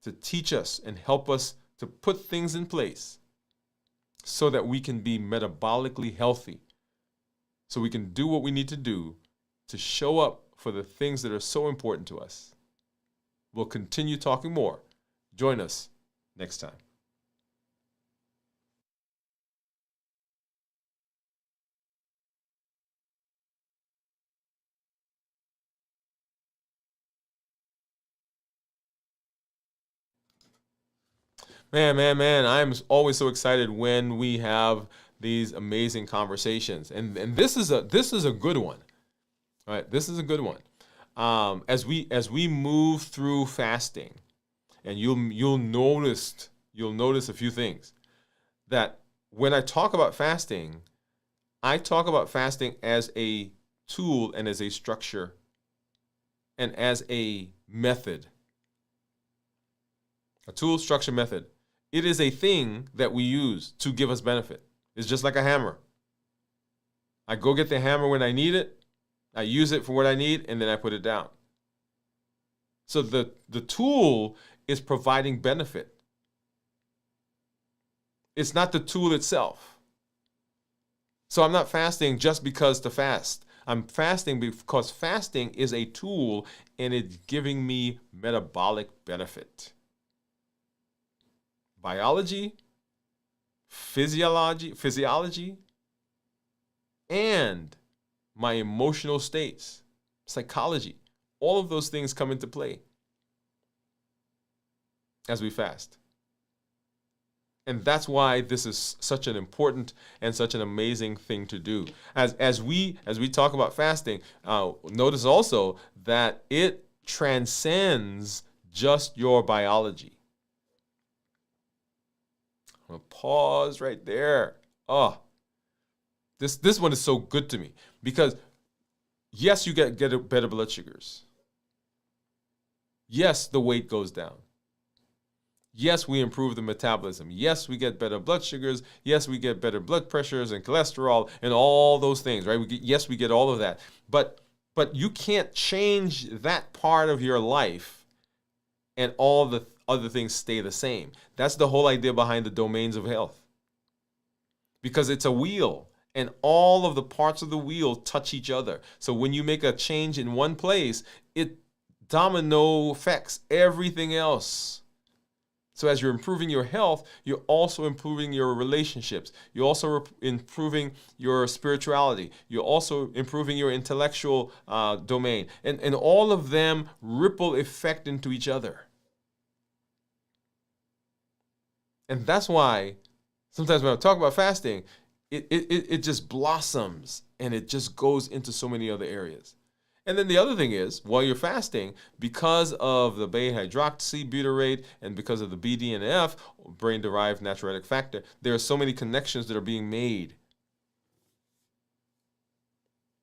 to teach us and help us to put things in place so that we can be metabolically healthy, so we can do what we need to do to show up for the things that are so important to us. We'll continue talking more. Join us next time. Man, I'm always so excited when we have these amazing conversations. And this is a good one. All right, this is a good one. As we move through fasting, and you'll notice a few things. That when I talk about fasting, I talk about fasting as a tool and as a structure and as a method. A tool, structure, method. It is a thing that we use to give us benefit. It's just like a hammer. I go get the hammer when I need it, I use it for what I need, and then I put it down. So the tool is providing benefit. It's not the tool itself. So I'm not fasting just because to fast. I'm fasting because fasting is a tool and it's giving me metabolic benefit. Biology, physiology, and my emotional states, psychology, all of those things come into play as we fast. And that's why this is such an important and such an amazing thing to do. As we talk about fasting, notice also that it transcends just your biology. I'm gonna pause right there. Oh, this one is so good to me because yes, you get better blood sugars. Yes, the weight goes down. Yes, we improve the metabolism. Yes, we get better blood sugars. Yes, we get better blood pressures and cholesterol and all those things, right? Yes, we get all of that. But you can't change that part of your life and all the other things stay the same. That's the whole idea behind the domains of health. Because it's a wheel and all of the parts of the wheel touch each other. So when you make a change in one place, it domino affects everything else. So as you're improving your health, you're also improving your relationships. You're also improving your spirituality. You're also improving your intellectual domain. And all of them ripple effect into each other. And that's why sometimes when I talk about fasting, it just blossoms and it just goes into so many other areas. And then the other thing is, while you're fasting, because of the beta-hydroxybutyrate and because of the BDNF, brain-derived natriuretic factor, there are so many connections that are being made.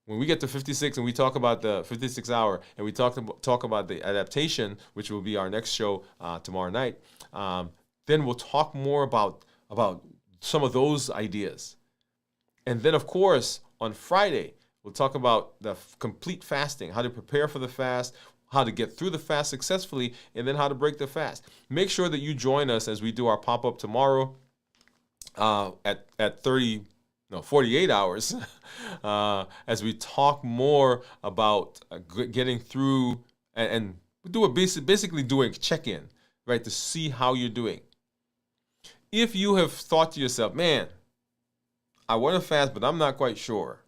When we get to 56 and we talk about the 56 hour and we talk about the adaptation, which will be our next show tomorrow night, then we'll talk more about some of those ideas. And then, of course, on Friday, we'll talk about the complete fasting, how to prepare for the fast, how to get through the fast successfully, and then how to break the fast. Make sure that you join us as we do our pop-up tomorrow at 48 hours as we talk more about getting through and do basically doing check-in, right, to see how you're doing. If you have thought to yourself, man, I want to fast, but I'm not quite sure,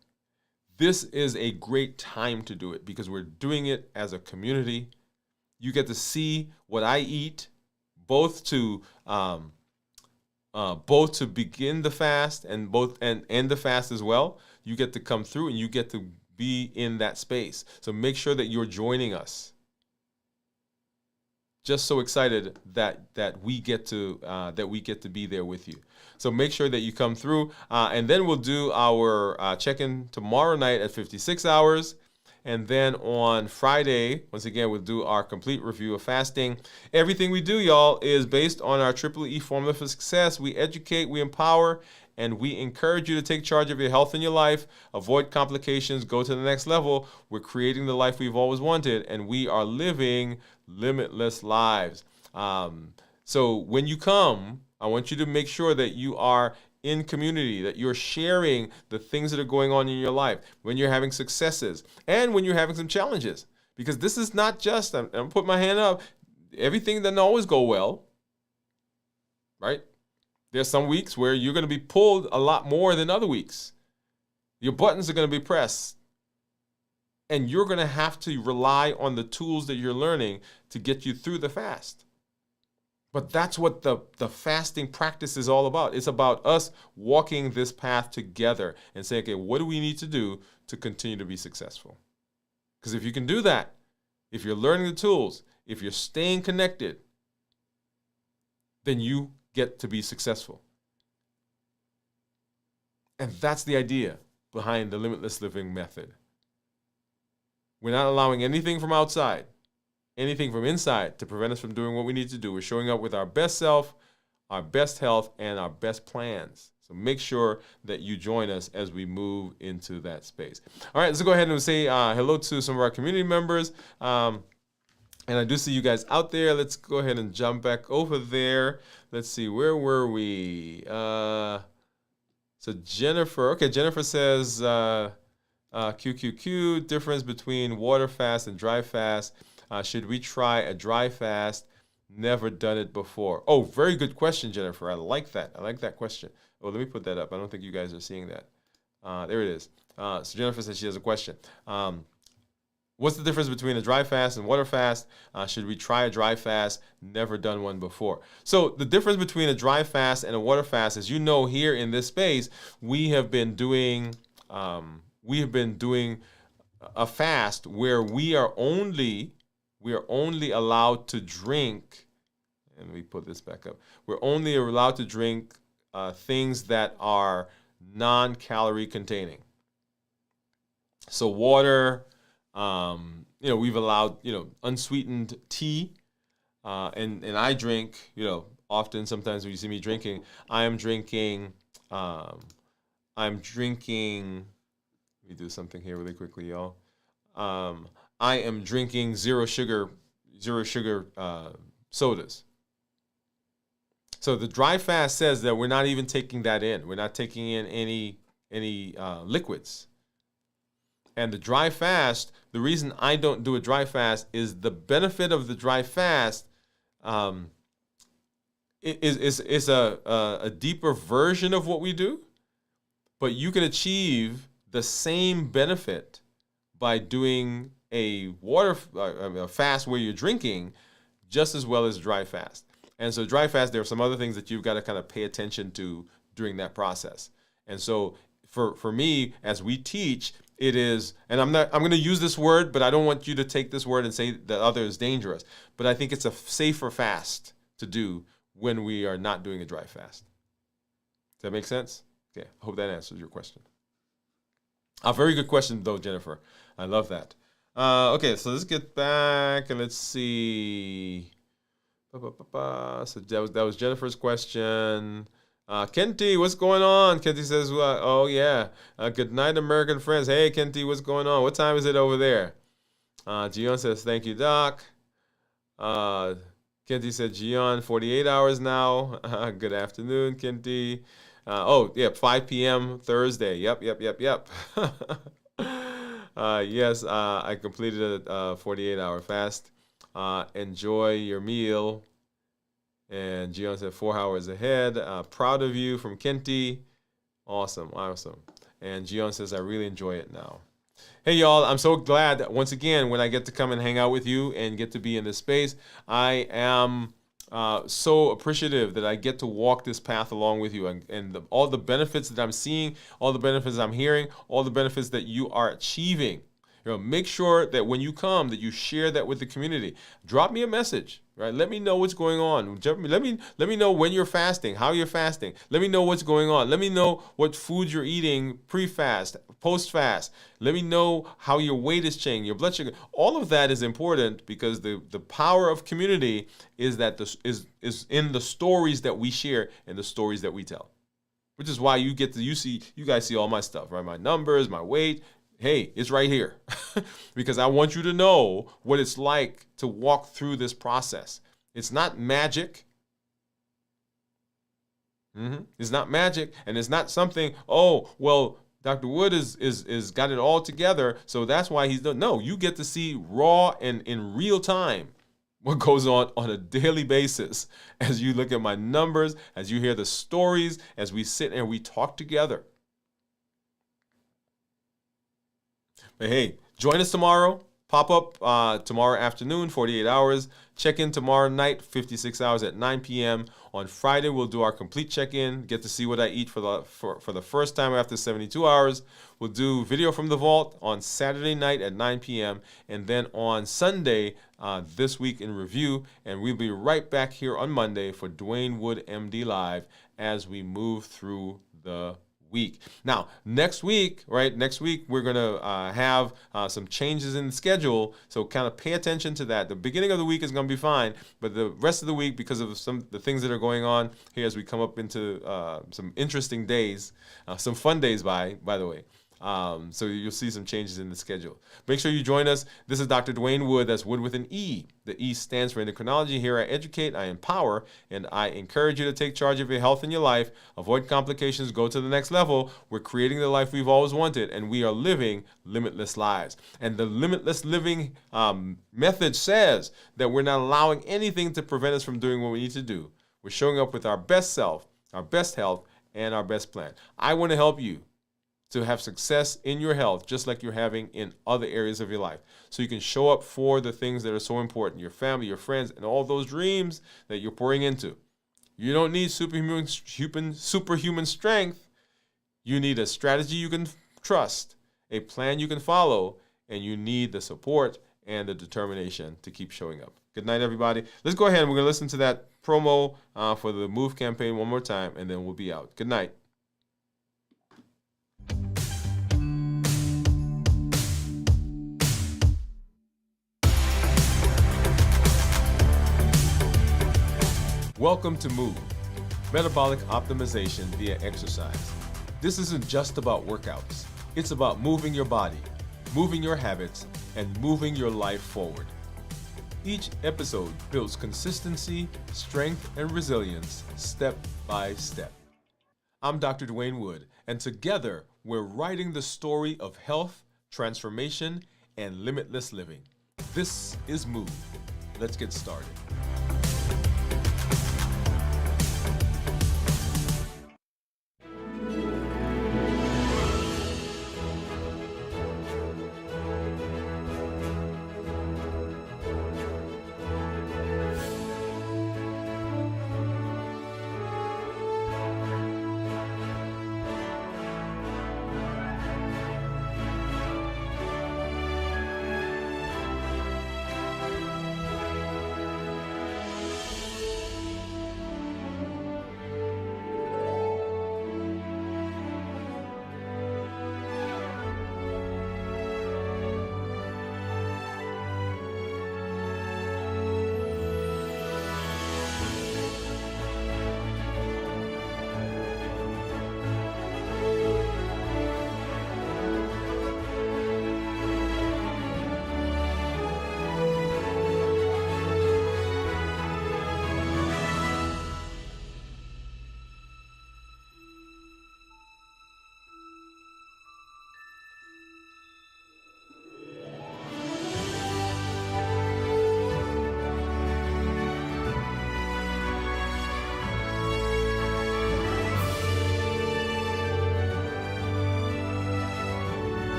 this is a great time to do it because we're doing it as a community. You get to see what I eat, both to begin the fast and end the fast as well. You get to come through and you get to be in that space. So make sure that you're joining us. Just so excited that we get to be there with you. So make sure that you come through, and then we'll do our check-in tomorrow night at 56 hours. And then on Friday, once again, we'll do our complete review of fasting. Everything we do, y'all, is based on our Triple E formula for success. We educate, we empower, and we encourage you to take charge of your health and your life, avoid complications, go to the next level. We're creating the life we've always wanted, and we are living limitless lives. So when you come, I want you to make sure that you are in community, that you're sharing the things that are going on in your life, when you're having successes, and when you're having some challenges. Because this is not just, I'm putting my hand up, everything doesn't always go well, right? There's some weeks where you're going to be pulled a lot more than other weeks. Your buttons are going to be pressed. And you're going to have to rely on the tools that you're learning to get you through the fast. But that's what the fasting practice is all about. It's about us walking this path together and saying, okay, what do we need to do to continue to be successful? Because if you can do that, if you're learning the tools, if you're staying connected, then you get to be successful. And that's the idea behind the Limitless Living method. We're not allowing anything from outside, anything from inside to prevent us from doing what we need to do. We're showing up with our best self, our best health, and our best plans. So make sure that you join us as we move into that space. All right, let's go ahead and say hello to some of our community members. And I do see you guys out there. Let's go ahead and jump back over there. Let's see, where were we? So Jennifer, okay, Jennifer says, QQQ, difference between water fast and dry fast. Should we try a dry fast? Never done it before. Oh, very good question, Jennifer. I like that. I like that question. Oh, let me put that up. I don't think you guys are seeing that. There it is. So Jennifer says she has a question. What's the difference between a dry fast and water fast? Should we try a dry fast? Never done one before. So the difference between a dry fast and a water fast, as you know, here in this space, we have been doing a fast where we are only allowed to drink. And let me put this back up. We're only allowed to drink things that are non-calorie containing. So water. We've allowed, unsweetened tea, and I drink, often, sometimes when you see me drinking, I'm drinking, let me do something here really quickly, y'all. I am drinking zero sugar sodas. So the dry fast says that we're not even taking that in. We're not taking in any liquids. And the dry fast, the reason I don't do a dry fast is the benefit of the dry fast is a deeper version of what we do, but you can achieve the same benefit by doing a fast where you're drinking just as well as dry fast. And so dry fast, there are some other things that you've got to kind of pay attention to during that process. And so for me, as we teach, it is, and I'm going to use this word, but I don't want you to take this word and say the other is dangerous. But I think it's a safer fast to do when we are not doing a dry fast. Does that make sense? Okay, I hope that answers your question. A very good question, though, Jennifer. I love that. Okay, so let's get back and let's see. So that was Jennifer's question. Kenti, what's going on? Kenti says, oh, yeah. Good night, American friends. Hey, Kenti, what's going on? What time is it over there? Gion says, thank you, Doc. Kenti said, Gion, 48 hours now. Good afternoon, Kenti. 5 p.m. Thursday. Yep. Yes, I completed a 48-hour fast. Enjoy your meal. And Gion said 4 hours ahead. Proud of you from Kenti. Awesome. And Gion says, I really enjoy it now. Hey, y'all, I'm so glad that once again, when I get to come and hang out with you and get to be in this space, I am so appreciative that I get to walk this path along with you. And all the benefits that I'm seeing, all the benefits I'm hearing, all the benefits that you are achieving. Make sure that when you come, that you share that with the community. Drop me a message, right? Let me know what's going on. Let me know when you're fasting, how you're fasting. Let me know what's going on. Let me know what foods you're eating pre-fast, post-fast. Let me know how your weight is changing, your blood sugar. All of that is important because the power of community is is in the stories that we share and the stories that we tell. Which is why you guys see all my stuff, right? My numbers, my weight. Hey, it's right here because I want you to know what it's like to walk through this process. It's not magic. It's not magic, and it's not something, oh, well, Dr. Woode is got it all together, so that's why he's done. No, you get to see raw and in real time what goes on a daily basis as you look at my numbers, as you hear the stories, as we sit and we talk together. But hey, join us tomorrow. Pop up tomorrow afternoon, 48 hours. Check in tomorrow night, 56 hours at 9 p.m. On Friday, we'll do our complete check-in. Get to see what I eat for the first time after 72 hours. We'll do video from the vault on Saturday night at 9 p.m. And then on Sunday, this week in review. And we'll be right back here on Monday for Dwain Woode MD Live as we move through the week. Now, next week, we're going to have some changes in the schedule, so kind of pay attention to that. The beginning of the week is going to be fine, but the rest of the week, because of the things that are going on here as we come up into some interesting days, some fun days, by the way, So you'll see some changes in the schedule. Make sure you join us. This is Dr. Dwain Woode. That's Wood with an E. The E stands for endocrinology. Here I educate, I empower, and I encourage you to take charge of your health and your life. Avoid complications. Go to the next level. We're creating the life we've always wanted, and we are living limitless lives. And the limitless living method says that we're not allowing anything to prevent us from doing what we need to do. We're showing up with our best self, our best health, and our best plan. I want to help you to have success in your health, just like you're having in other areas of your life. So you can show up for the things that are so important, your family, your friends, and all those dreams that you're pouring into. You don't need superhuman strength. You need a strategy you can trust, a plan you can follow, and you need the support and the determination to keep showing up. Good night, everybody. Let's go ahead and we're going to listen to that promo for the MOVE campaign one more time, and then we'll be out. Good night. Welcome to MOVE, Metabolic Optimization via Exercise. This isn't just about workouts. It's about moving your body, moving your habits, and moving your life forward. Each episode builds consistency, strength, and resilience step by step. I'm Dr. Dwain Woode, and together we're writing the story of health, transformation, and limitless living. This is MOVE. Let's get started.